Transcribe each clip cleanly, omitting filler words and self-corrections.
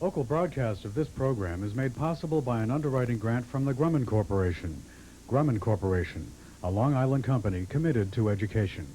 Local broadcast of this program is made possible by an underwriting grant from the Grumman Corporation. Grumman Corporation, a Long Island company committed to education.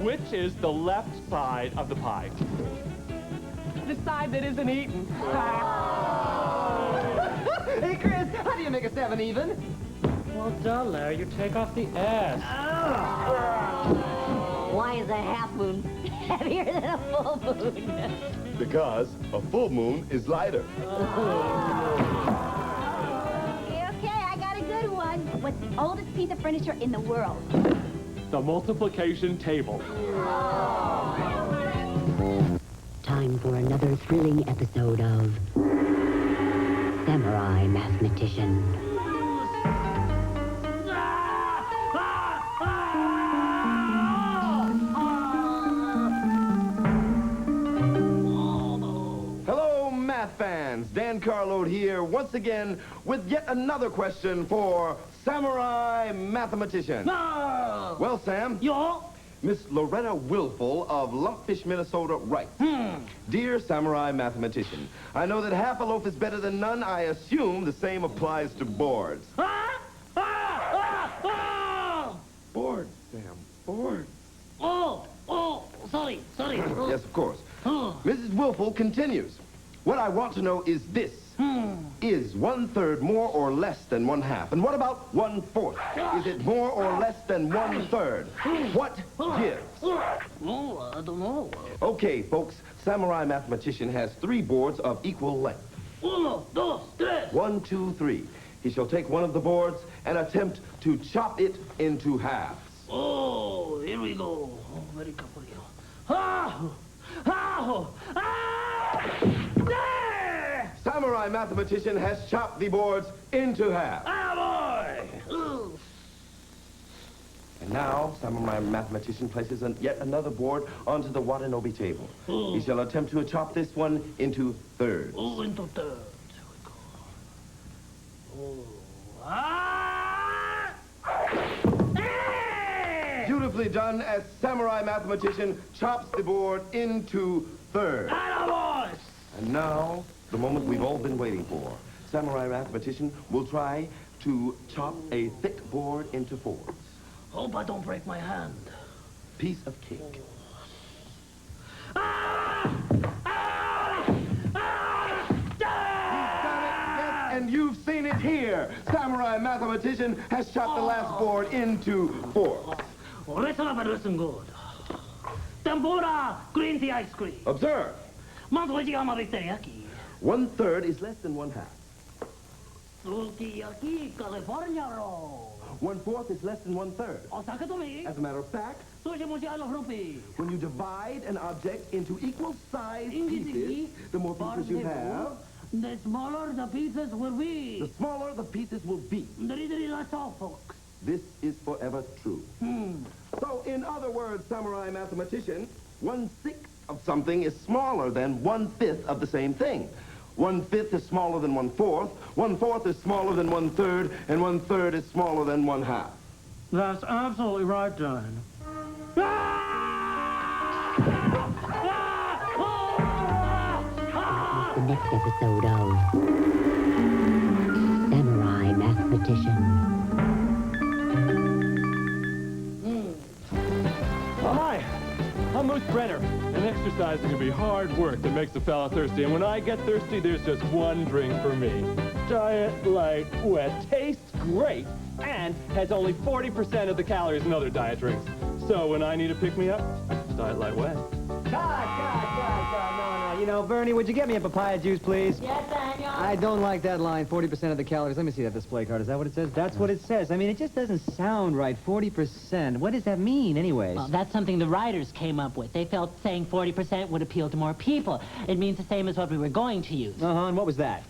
Which is the left side of the pie? The side that isn't eaten. Hey, Chris, how do you make a 7 even? Well, duh, Larry, you take off the S. Why is a half moon heavier than a full moon? Because a full moon is lighter. Okay, I got a good one. What's the oldest piece of furniture in the world? The multiplication table. Time for another thrilling episode of Samurai Mathematician. Hello, math fans. Dan Carlode here once again with yet another question for Samurai Mathematician. No! Well, Sam, Yo? Miss Loretta Willful of Lumpfish, Minnesota writes, Dear Samurai Mathematician, I know that half a loaf is better than none. I assume the same applies to boards. Boards, Sam, boards. Oh, sorry. Yes, of course. Mrs. Willful continues, what I want to know is this. Is 1/3 more or less than 1/2? And what about 1/4? Is it more or less than 1/3? What gives? Oh, I don't know. Okay, folks, Samurai Mathematician has 3 boards of equal length. 1, 2, 3. 1, 2, 3. He shall take one of the boards and attempt to chop it into halves. Oh, here we go. Oh, very careful here. There! Samurai Mathematician has chopped the boards into half. Boy! And now, Samurai Mathematician places yet another board onto the Watanabe table. He shall attempt to chop this one into thirds. Oh, into thirds. Here we go. Beautifully done as Samurai Mathematician chops the board into thirds. Boys! And now, the moment we've all been waiting for. Samurai Mathematician will try to chop a thick board into fourths. Hope I don't break my hand. Piece of cake. And you've seen it here. Samurai Mathematician has chopped the last board into fourths. Listen good. Tempura green tea ice cream. Observe. 1/3 1/3 is less than 1/2. Sukiyaki California roll. 1/4 is less than 1/3. Osaka to me. As a matter of fact, Sushi mushi I love rupee. when you divide an object into equal sized pieces, the more pieces you have, the smaller the pieces will be. the smaller the pieces will be. That's all, folks. This is forever true. So, in other words, Samurai Mathematician, 1/6 of something is smaller than 1/5 of the same thing. 1/5 is smaller than 1/4, 1/4 is smaller than 1/3, and 1/3 is smaller than 1/2. That's absolutely right, Dan. The next episode of Samurai Mathematician. Hi, I'm Moose Brenner, and exercising can be hard work that makes a fella thirsty. And when I get thirsty, there's just one drink for me. Diet Light Wet. Tastes great, and has only 40% of the calories in other diet drinks. So when I need a pick-me-up, Diet Light Wet. No. You know, Bernie, would you get me a papaya juice, please? Yes, Daniel. I don't like that line, 40% of the calories. Let me see that display card. Is that what it says? That's what it says. I mean, it just doesn't sound right. 40%. What does that mean, anyways? Well, that's something the writers came up with. They felt saying 40% would appeal to more people. It means the same as what we were going to use. And what was that?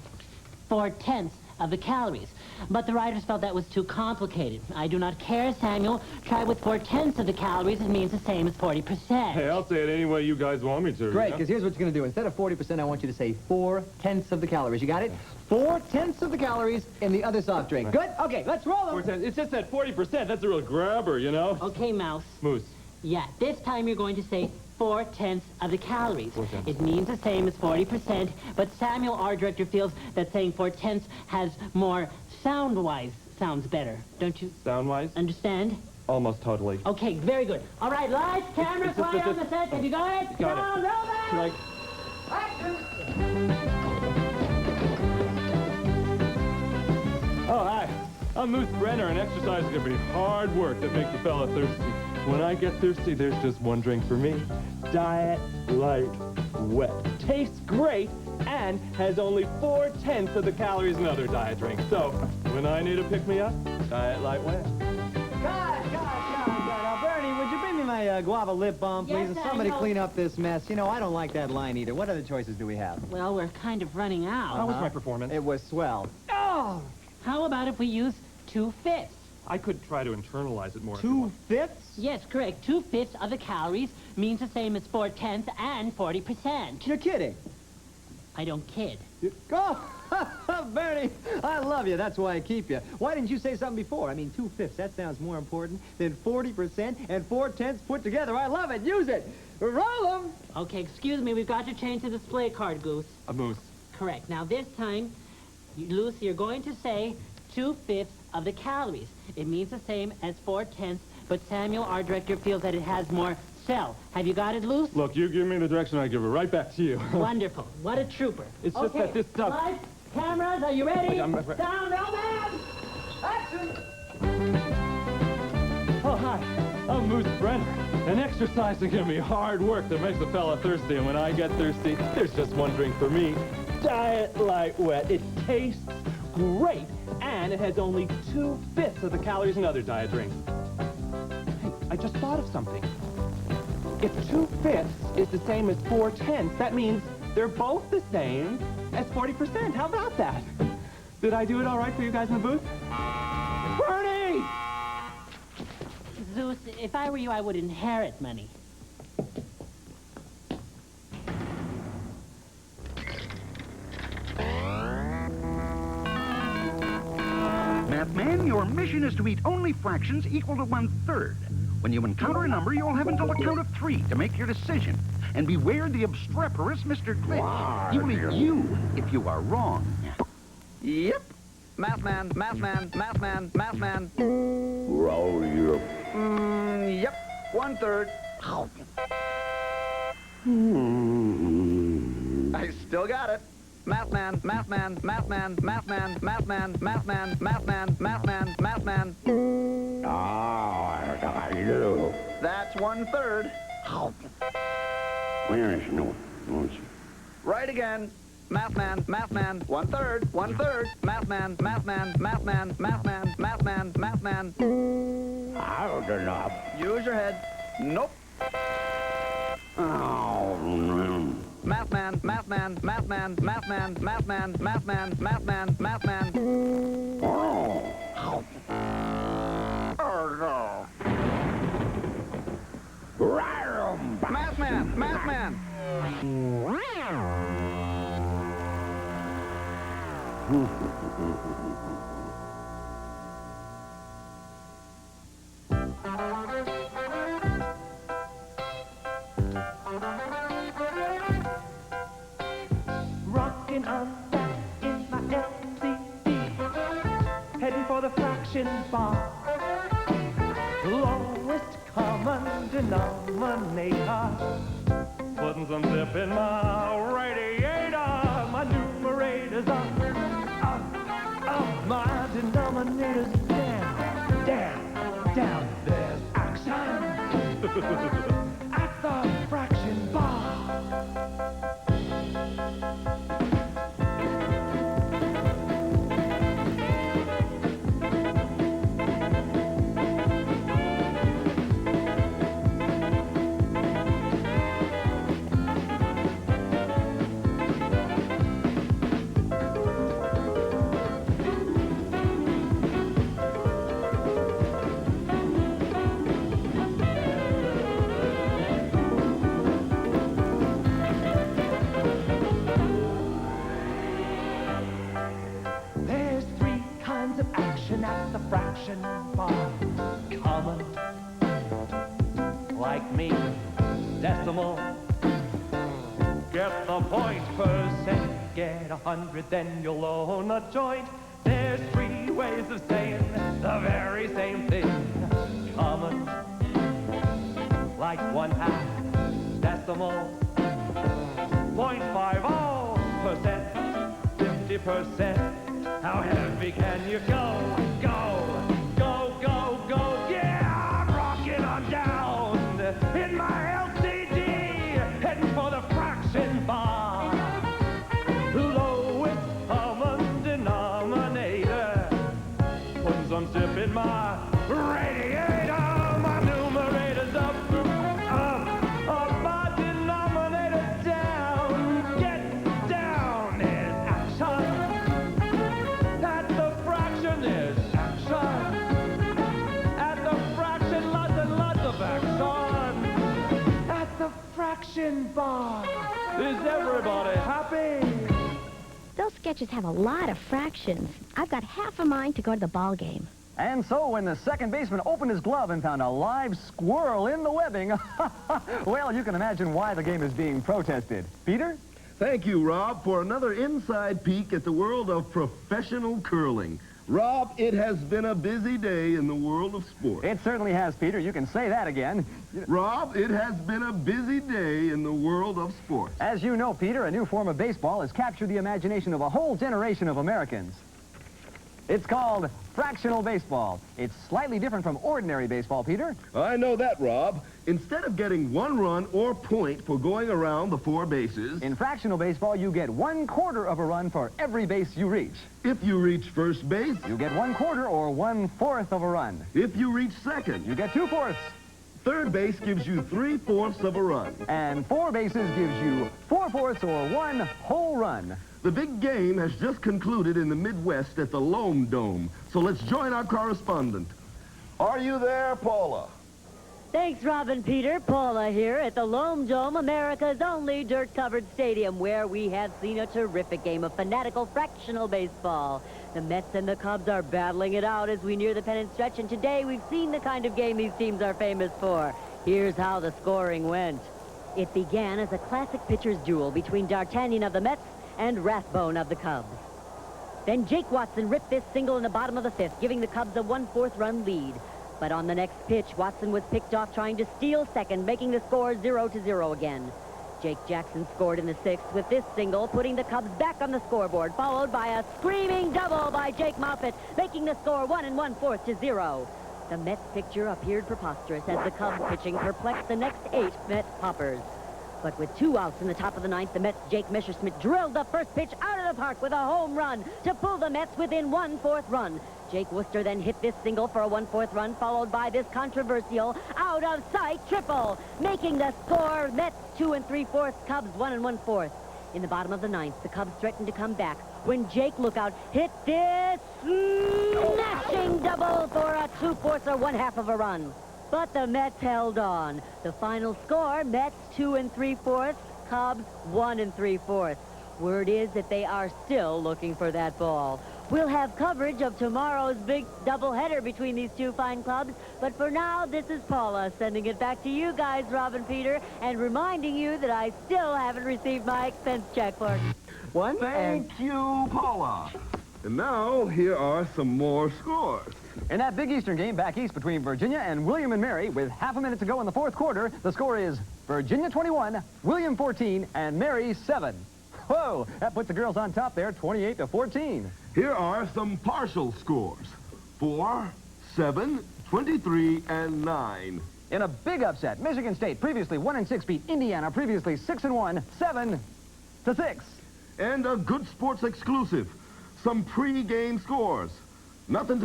4/10 of the calories. But the writers felt that was too complicated. I do not care, Samuel. Try with 4/10 of the calories. It means the same as 40%. Hey, I'll say it any way you guys want me to. Great, you know? because here's what you're going to do. Instead of 40%, I want you to say 4/10 of the calories. You got it? 4/10 of the calories in the other soft drink. Good? Okay, let's roll them. 4/10. It's just that 40%. That's a real grabber, you know? Okay, Mouse. Moose. Yeah, this time you're going to say 4/10 of the calories. 4/10. It means the same as 40%, but Samuel, our director, feels that saying 4/10 has more sound-wise sounds better. Don't you Sound-wise? understand? Almost totally. Okay, very good. All right, lights, camera, quiet on the set. Have you got it? Got it. Now, roll that! Like, oh, hi. I'm Moose Brenner, and exercise is going to be hard work that makes a fella thirsty. When I get thirsty, there's just one drink for me. Diet Light Wet. Tastes great and has only 4/10 of the calories in other diet drinks. So, when I need a pick-me-up, Diet Light Wet. God. Now, Bernie, would you bring me my guava lip balm, please? Yes, And somebody Daniel. clean up this mess. You know, I don't like that line either. What other choices do we have? Well, we're kind of running out. How was my performance? It was swell. Oh! How about if we use 2/5? I could try to internalize it more. if you want. 2/5? Yes, correct. 2/5 of the calories means the same as 4/10 and 40%. You're kidding. I don't kid. Go! Bernie, I love you. That's why I keep you. Why didn't you say something before? I mean, 2/5. That sounds more important than 40% and 4/10 put together. I love it. Use it. Roll them. Okay, excuse me. We've got to change the display card, Goose. A moose. Correct. Now, this time, Lucy, you're going to say 2/5 of the calories. It means the same as 4/10, but Samuel, our director, feels that it has more cell. Have you got it, Luce? Look, you give me the direction, I give it right back to you. Wonderful. What a trooper. It's just that this stuff- Lights, cameras, are you ready? I'm- Sound, roll man! Action! Oh, hi. I'm Moose Brenner. And exercise is going to be hard work that makes a fella thirsty. And when I get thirsty, there's just one drink for me. Diet Light Wet. It tastes great. And it has only 2/5 of the calories in other diet drinks. Hey, I just thought of something. If 2/5 is the same as 4/10, that means they're both the same as 40%. How about that? Did I do it all right for you guys in the booth? Bernie! Zeus, if I were you, I would inherit money. Mathman, your mission is to eat only fractions equal to 1/3. When you encounter a number, you'll have until a count of 3 to make your decision. And beware the obstreperous Mr. Glitch. He will eat you if you are wrong. Yep. Mathman. Roll you. Yep. 1/3. I still got it. Mathman. That's 1/3. Where is no? Right again. Mathman. 1/3. Mathman. Out enough. Use your head. Nope. Oh, no. Mathman. Oh. Mathman. Rocking on back in my LCD, heading for the fraction bar. Lowest common denominator, Putting some zip in my radiator. my numerator's up, my denominator's down. down. There's action at the fraction bar. There's three kinds of action at the fraction bar. Common, like me. Decimal, get the point. Percent, get 100, then you'll own a joint. There's three ways of saying the very same thing. Common, like 1/2. Decimal, 0.50%. 50%. How heavy can you go? Go, go, go, go. Yeah, I'm rocking on down in my LCD, heading for the fraction bar. Lowest common denominator. Putting some zip in my radiator. My numerator's up, my denominator down. Get down. There's action. At the fraction, there's action. At the fraction, lots and lots of action. At the fraction bar. Is everybody happy? Those sketches have a lot of fractions. I've got half a mind to go to the ball game. And so when the second baseman opened his glove and found a live squirrel in the webbing, well, you can imagine why the game is being protested. Peter? Thank you, Rob, for another inside peek at the world of professional curling. Rob, it has been a busy day in the world of sport. It certainly has, Peter. You can say that again. Rob, it has been a busy day in the world of sport. As you know, Peter, a new form of baseball has captured the imagination of a whole generation of Americans. It's called fractional baseball. It's slightly different from ordinary baseball, Peter. I know that, Rob. Instead of getting 1 run or point for going around the 4 bases, in fractional baseball, you get 1/4 of a run for every base you reach. if you reach first base, You get 1/4 or 1/4 of a run. if you reach second, You get 2/4. third base gives you 3/4 of a run. And 4 bases gives you 4/4 or 1 whole run. The big game has just concluded in the Midwest at the Loam Dome. So let's join our correspondent. Are you there, Paula? Thanks, Robin Peter. Paula here at the Loam Dome, America's only dirt-covered stadium, where we have seen a terrific game of fanatical fractional baseball. The Mets and the Cubs are battling it out as we near the pennant stretch, and today we've seen the kind of game these teams are famous for. Here's how the scoring went. It began as a classic pitcher's duel between D'Artagnan of the Mets and Rathbone of the Cubs. Then Jake Watson ripped this single in the bottom of the 5th, giving the Cubs a 1/4 run lead. But on the next pitch, Watson was picked off trying to steal second, making the score 0-0 again. Jake Jackson scored in the 6th with this single, putting the Cubs back on the scoreboard, followed by a screaming double by Jake Moffitt, making the score 1 1/4-0. The Mets picture appeared preposterous as the Cubs pitching perplexed the next 8 Met poppers. But with 2 outs in the top of the 9th, the Mets' Jake Messerschmidt drilled the first pitch out of the park with a home run to pull the Mets within 1/4 run. Jake Worcester then hit this single for a 1/4 run, followed by this controversial out-of-sight triple, making the score Mets 2 3/4, Cubs 1 1/4. In the bottom of the 9th, the Cubs threatened to come back when Jake Lookout hit this smashing double for a 2/4 or 1/2 of a run. But the Mets held on. The final score, Mets 2 3/4, Cubs 1 3/4. Word is that they are still looking for that ball. We'll have coverage of tomorrow's big doubleheader between these two fine clubs, but for now, this is Paula sending it back to you guys, Rob and Peter, and reminding you that I still haven't received my expense check for Thank you, Paula. And now, here are some more scores. In that Big Eastern game back east between Virginia and William and Mary, with half a minute to go in the 4th quarter, the score is Virginia 21, William 14, and Mary 7. Whoa, that puts the girls on top there, 28-14. Here are some partial scores. 4, 7, 23-9. In a big upset, Michigan State, previously 1-6, beat Indiana, previously 6-1, 7-6. And a good sports exclusive. Some pre-game scores. 0-0,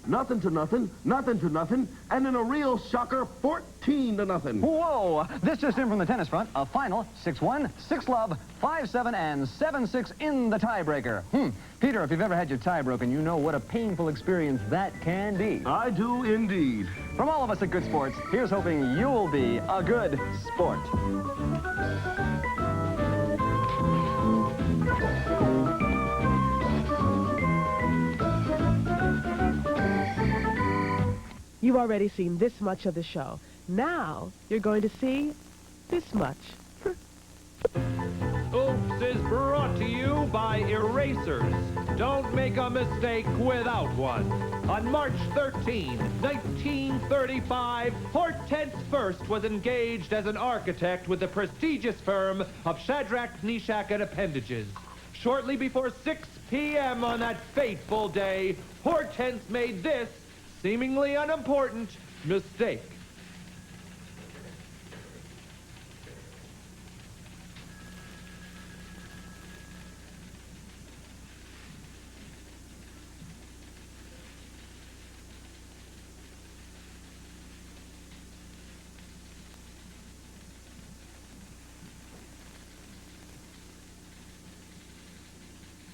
0-0, 0-0, and in a real shocker, 14-0. Whoa! This just in from the tennis front. A final, 6-1, 6-love, 5-7, and 7-6 in the tiebreaker. Peter, if you've ever had your tie broken, you know what a painful experience that can be. I do indeed. From all of us at Good Sports, here's hoping you'll be a good sport. You've already seen this much of the show. Now, you're going to see this much. Oops is brought to you by Erasers. Don't make a mistake without one. On March 13, 1935, Hortense First was engaged as an architect with the prestigious firm of Shadrach, Meshach, and Appendages. Shortly before 6 p.m. on that fateful day, Hortense made this seemingly unimportant mistake.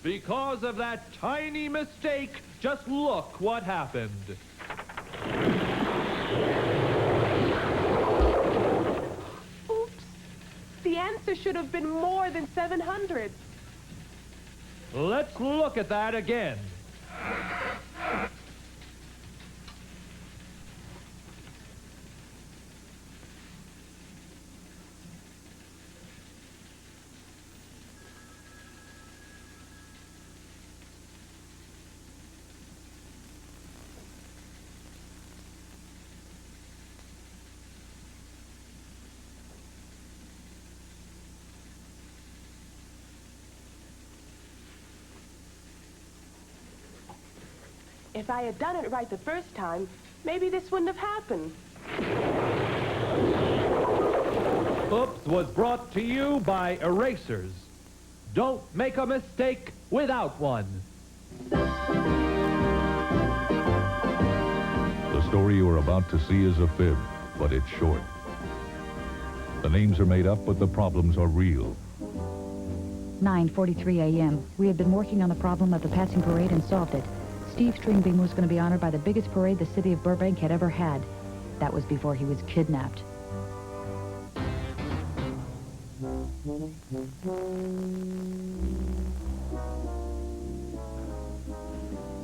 Because of that tiny mistake, just look what happened. Oops. The answer should have been more than 700. Let's look at that again. If I had done it right the first time, maybe this wouldn't have happened. Oops was brought to you by Erasers. Don't make a mistake without one. The story you are about to see is a fib, but it's short. The names are made up, but the problems are real. 9:43 a.m. We had been working on the problem of the passing parade and solved it. Steve Stringbean was going to be honored by the biggest parade the city of Burbank had ever had. That was before he was kidnapped.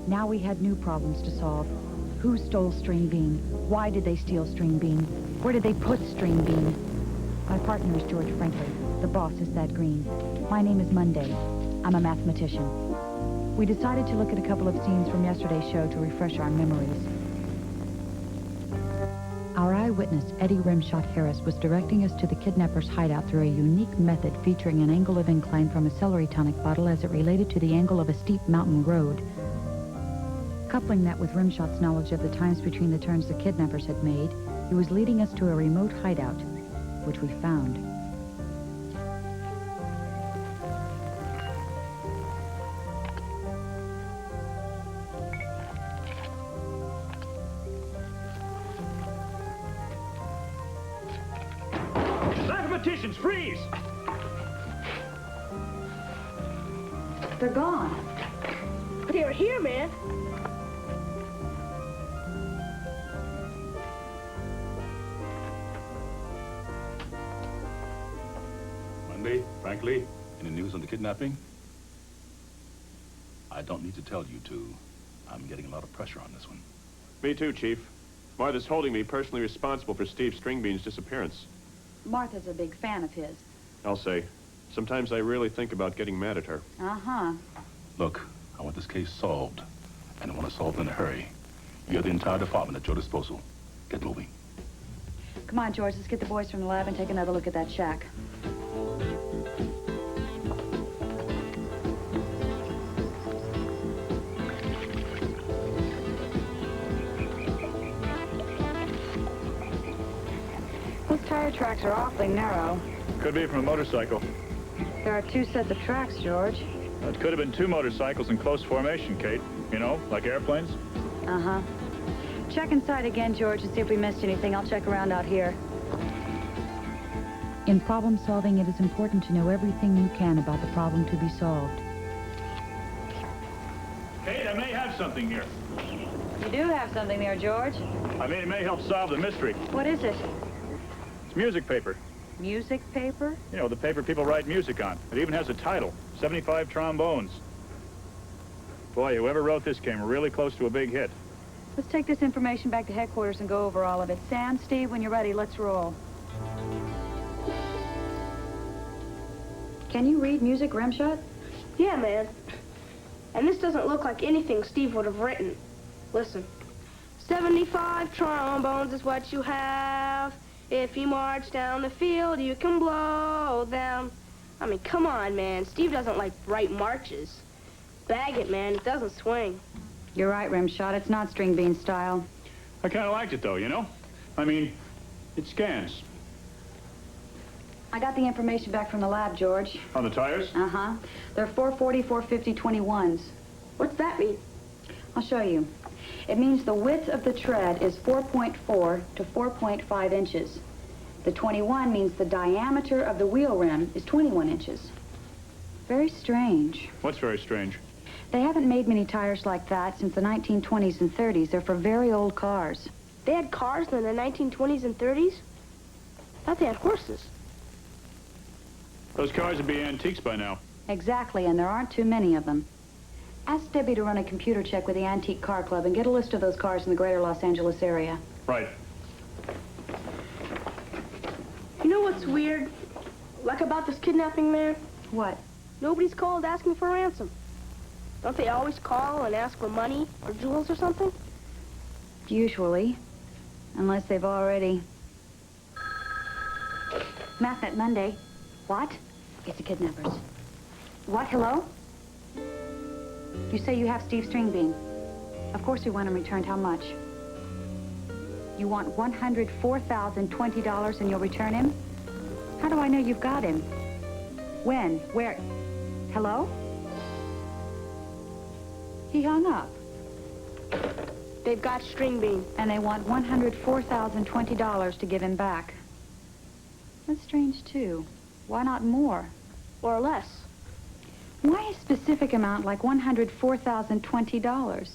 Now we had new problems to solve. Who stole Stringbean? Why did they steal Stringbean? Where did they put Stringbean? My partner is George Franklin. The boss is Thad Green. My name is Monday. I'm a mathematician. We decided to look at a couple of scenes from yesterday's show to refresh our memories. Our eyewitness, Eddie Rimshot Harris, was directing us to the kidnapper's hideout through a unique method featuring an angle of incline from a celery tonic bottle as it related to the angle of a steep mountain road. Coupling that with Rimshot's knowledge of the times between the turns the kidnappers had made, he was leading us to a remote hideout, which we found. Mathematicians, freeze! They're gone. They're here, man. Monday, frankly, any news on the kidnapping? I don't need to tell you two. I'm getting a lot of pressure on this one. Me too, Chief. Martha's holding me personally responsible for Steve Stringbean's disappearance. Martha's a big fan of his. I'll say. Sometimes I really think about getting mad at her. Uh-huh. Look, I want this case solved, and I want to solve it in a hurry. You have the entire department at your disposal. Get moving. Come on, George, let's get the boys from the lab and take another look at that shack. tire tracks are awfully narrow. Could be from a motorcycle. There are 2 sets of tracks, George. It could have been 2 motorcycles in close formation, Kate. You know, like airplanes. Uh-huh. Check inside again, George, and see if we missed anything. I'll check around out here. In problem solving, it is important to know everything you can about the problem to be solved. Kate, I may have something here. You do have something there, George. I mean, it may help solve the mystery. What is it? It's music paper. Music paper? You know, the paper people write music on. It even has a title, 75 Trombones. Boy, whoever wrote this came really close to a big hit. Let's take this information back to headquarters and go over all of it. Sam, Steve, when you're ready, let's roll. Can you read music, Rimshot? Yeah, man. And this doesn't look like anything Steve would have written. Listen. 75 trombones is what you have. If you march down the field, you can blow them. I mean, come on, man. Steve doesn't, like, write marches. Bag it, man. It doesn't swing. You're right, Rimshot. It's not string bean style. I kind of liked it, though, you know? I mean, it scans. I got the information back from the lab, George. On the tires? Uh-huh. They're 440, 450, 21s. What's that mean? I'll show you. It means the width of the tread is 4.4 to 4.5 inches. The 21 means the diameter of the wheel rim is 21 inches. Very strange. What's very strange? They haven't made many tires like that since the 1920s and 30s. They're for very old cars. They had cars in the 1920s and 30s? I thought they had horses. Those cars would be antiques by now. Exactly, and there aren't too many of them. Ask Debbie to run a computer check with the Antique Car Club and get a list of those cars in the greater Los Angeles area. Right. You know what's weird? Like about this kidnapping, man? What? Nobody's called asking for ransom. Don't they always call and ask for money or jewels or something? Usually. Unless they've already... Mathnet Monday. What? It's the kidnappers. What? Hello? You say you have Steve Stringbean. Of course we want him returned. How much? You want $104,020 and you'll return him? How do I know you've got him? When? Where? Hello? He hung up. They've got Stringbean. And they want $104,020 to give him back. That's strange, too. Why not more? Or less. Why a specific amount like $104,020?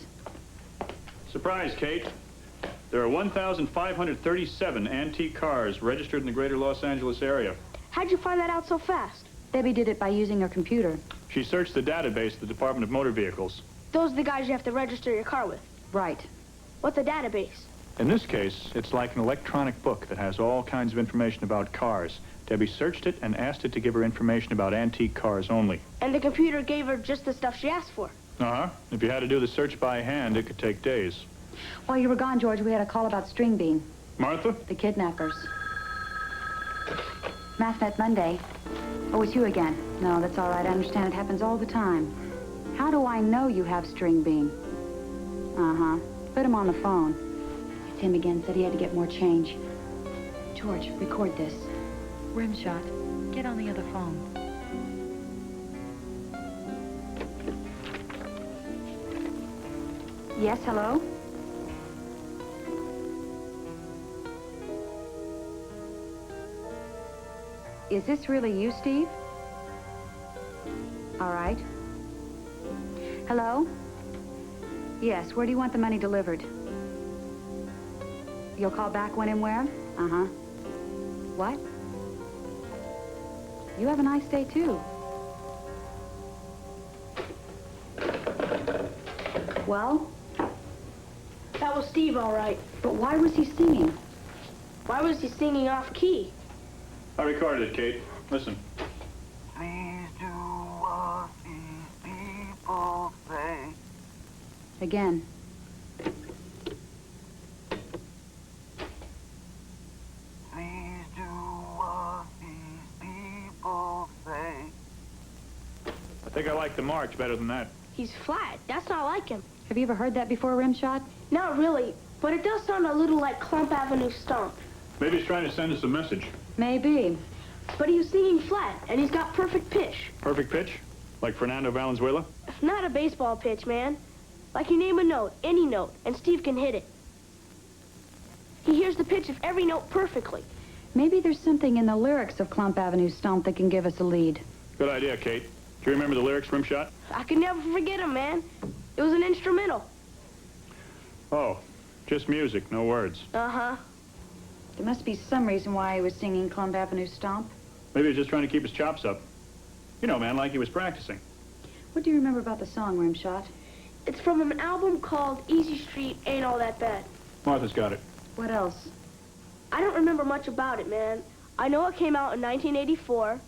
Surprise, Kate. There are 1,537 antique cars registered in the greater Los Angeles area. How'd you find that out so fast? Debbie did it by using her computer. She searched the database of the Department of Motor Vehicles. Those are the guys you have to register your car with. Right. What's a database? In this case, it's like an electronic book that has all kinds of information about cars. Debbie searched it and asked it to give her information about antique cars only. And the computer gave her just the stuff she asked for. Uh-huh. If you had to do the search by hand, it could take days. While you were gone, George, we had a call about Stringbean. Martha? The kidnappers. Mathnet Monday. Oh, it's you again. No, that's all right. I understand it happens all the time. How do I know you have Stringbean? Uh-huh. Put him on the phone. It's him again. Said he had to get more change. George, record this. Rimshot, get on the other phone. Yes, hello? Is this really you, Steve? All right. Hello? Yes, where do you want the money delivered? You'll call back when and where? Uh-huh. What? You have a nice day, too. Well? That was Steve, all right. But why was he singing? Why was he singing off key? I recorded it, Kate. Listen. Please do what these people say. Again. Please do what these people say. I think I like the march better than that. He's flat. That's not like him. Have you ever heard that before, Rimshot? Not really, but it does sound a little like Clump Avenue Stomp. Maybe he's trying to send us a message. Maybe. But he was singing flat, and he's got perfect pitch. Perfect pitch? Like Fernando Valenzuela? Not a baseball pitch, man. Like you name a note, any note, and Steve can hit it. He hears the pitch of every note perfectly. Maybe there's something in the lyrics of Clump Avenue Stomp that can give us a lead. Good idea, Kate. Do you remember the lyrics, Rimshot? I could never forget him, man. It was an instrumental. Oh, just music, no words. Uh-huh. There must be some reason why he was singing Clump Avenue Stomp. Maybe he's just trying to keep his chops up. You know, man, like he was practicing. What do you remember about the song, Rimshot? It's from an album called Easy Street Ain't All That Bad. Martha's got it. What else? I don't remember much about it, man. I know it came out in 1984,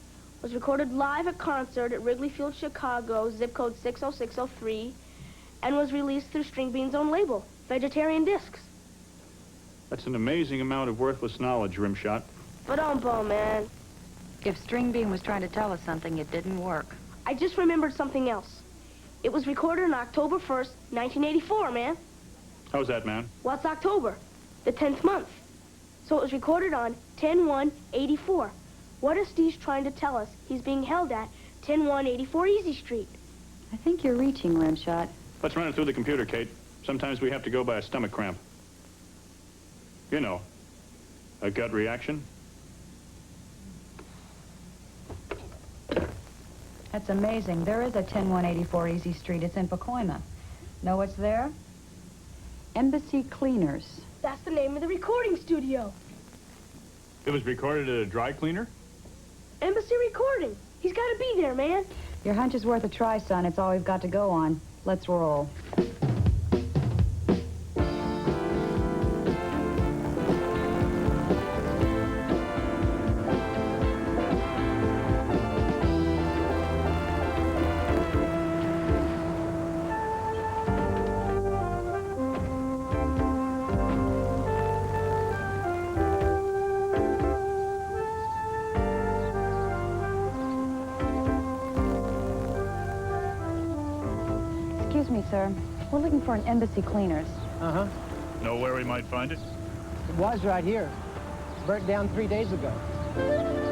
was recorded live at concert at Wrigley Field, Chicago, zip code 60603, and was released through String Bean's own label, Vegetarian Discs. That's an amazing amount of worthless knowledge, Rimshot. But man. If String Bean was trying to tell us something, it didn't work. I just remembered something else. It was recorded on October 1st, 1984, man. How's that, man? What's October? The 10th month. So it was recorded on 10/1/84. What is Steve trying to tell us he's being held at 10/1/84 Easy Street? I think you're reaching, Rimshot. Let's run it through the computer, Kate. Sometimes we have to go by a stomach cramp. You know, a gut reaction. That's amazing. There is a 10184 Easy Street. It's in Pacoima. Know what's there? Embassy Cleaners. That's the name of the recording studio. It was recorded at a dry cleaner? Embassy Recording. He's got to be there, man. Your hunch is worth a try, son. It's all we've got to go on. Let's roll. Excuse me, sir. We're looking for an Embassy Cleaners. Uh-huh. Know where we might find it? It was right here. Burnt down 3 days ago.